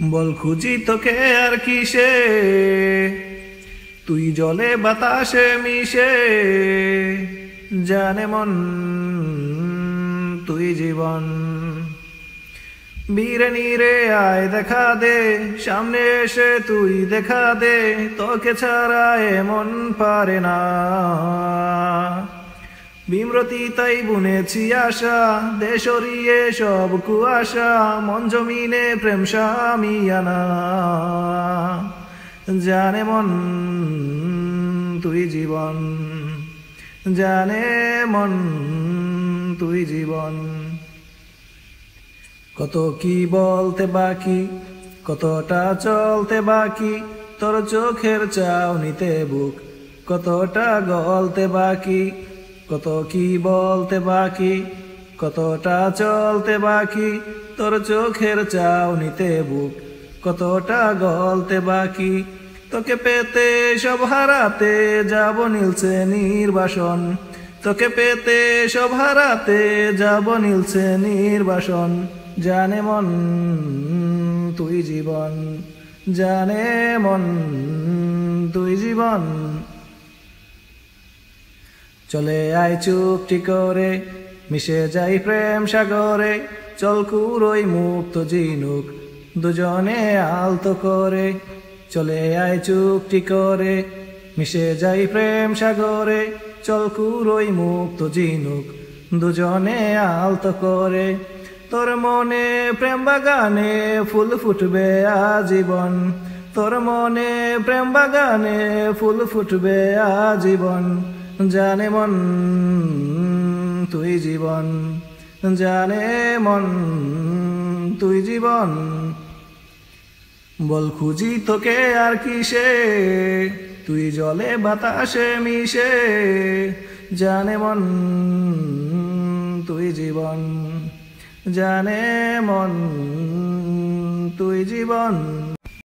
বল খুঁজি তোকে আর কিসে, তুই জলে বাতাসে মিশে, জানে মন তুই জীবন। বীরে নীরে আয় দেখা দে, সামনে এসে তুই দেখা দে, তোকে ছাড়া এমন পারে না। বিমরতি তাই বুনেছি আশা, দেশরিয়ে সব কুয়াশা, মন জমিনে প্রেম শামিয়ানা। জানে মন তুই জীবন, জানে মন তুই জীবন। কত কি বলতে বাকি, কতটা চলতে বাকি, তোর চোখের চাউনিতে বুক কতটা গলতে বাকি। কত কি বলতে বাকি, কতটা চলতে বাকি, তোর চোখের চাউনিতে বুক কতটা গলতে বাকি। তোকে পেতে সব হারাতে যাব নীলছে নির্বাসন, তোকে পেতে সব হারাতে যাব নীলছে নির্বাসন। জানে মন তুই জীবন, জানে মন তুই জীবন। চলে আয় চুপটি করে, মিশে যাই প্রেম সাগরে, চল কুরোই মুক্ত জিনুক দুজনে আলতো করে। চলে আয় চুপটি করে, মিশে যাই প্রেম সাগরে, চল কুরোই মুক্ত জিনুক দুজনে আলতো করে। তোর মনে প্রেম বাগানে ফুল ফুটবে আজীবন, তোর মনে প্রেম বাগানে ফুল ফুটবে আজীবন। জানে মন তুই জীবন, জানে মন তুই জীবন। বল খুঁজি তোকে আর কিসে, তুই জলে বাতাসে মিশে, জানে মন তুই জীবন, জানে মন তুই জীবন।